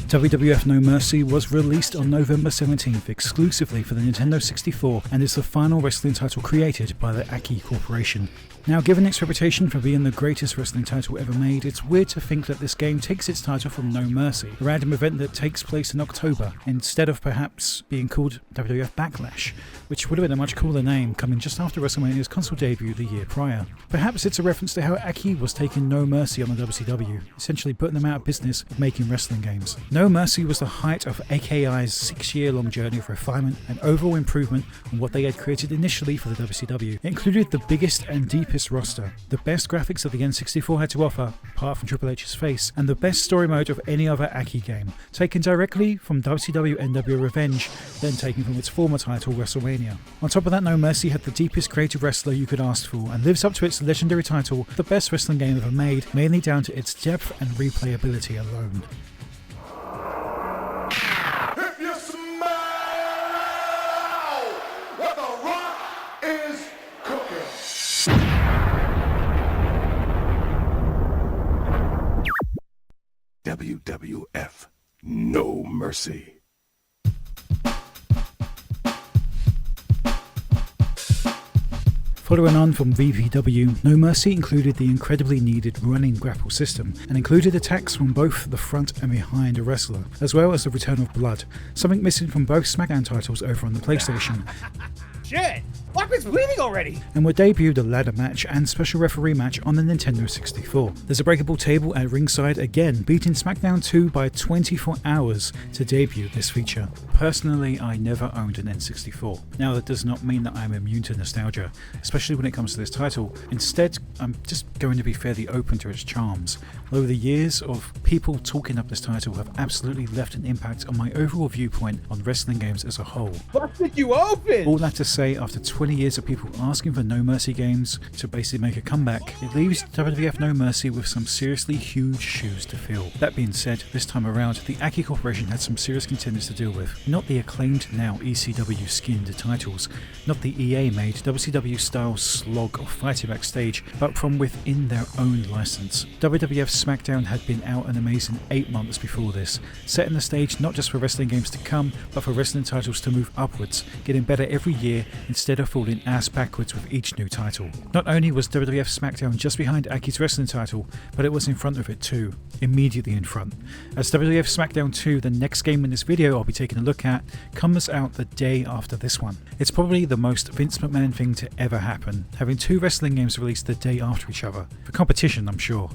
WWF No Mercy was released on November 17th exclusively for the Nintendo 64 and is the final wrestling title created by the Aki Corporation. Now, given its reputation for being the greatest wrestling title ever made, it's weird to think that this game takes its title from No Mercy, a random event that takes place in October, instead of perhaps being called WWF Backlash, which would have been a much cooler name coming just after WrestleMania's console debut the year prior. Perhaps it's a reference to how Aki was taking No Mercy on the WCW, essentially putting them out of business of making wrestling games. No Mercy was the height of AKI's 6-year-long journey of refinement and overall improvement on what they had created initially for the WCW. It included the biggest and deepest roster, the best graphics that the N64 had to offer, apart from Triple H's face, and the best story mode of any other Aki game, taken directly from WCW NWO Revenge, then taken from its former title, WrestleMania. On top of that, No Mercy had the deepest creative wrestler you could ask for, and lives up to its legendary title, the best wrestling game ever made, mainly down to its depth and replayability alone. If you smell what the rock is cooking. WWF No Mercy. Following on from VPW, No Mercy included the incredibly needed running grapple system, and included attacks from both the front and behind a wrestler, as well as the return of blood, something missing from both SmackDown titles over on the PlayStation. Shit! Walker's bleeding already! And would debut the ladder match and special referee match on the Nintendo 64. There's a breakable table at ringside again, beating SmackDown 2 by 24 hours to debut this feature. Personally, I never owned an N64. Now, that does not mean that I'm immune to nostalgia, especially when it comes to this title. Instead, I'm just going to be fairly open to its charms. Over the years of people talking up this title have absolutely left an impact on my overall viewpoint on wrestling games as a whole. Busted you open! All that to say, after 20 years of people asking for No Mercy games to basically make a comeback, it leaves WWF No Mercy with some seriously huge shoes to fill. That being said, this time around, the Aki Corporation had some serious contenders to deal with. Not the acclaimed now ECW skinned titles, not the EA-made WCW-style slog of fighting backstage, but from within their own license. WWF SmackDown had been out an amazing 8 months before this, setting the stage not just for wrestling games to come, but for wrestling titles to move upwards, getting better every year instead of falling ass backwards with each new title. Not only was WWF SmackDown just behind Aki's wrestling title, but it was in front of it too, immediately in front. As WWF SmackDown 2, the next game in this video I'll be taking a look at, comes out the day after this one. It's probably the most Vince McMahon thing to ever happen, having two wrestling games released the day after each other. For competition, I'm sure.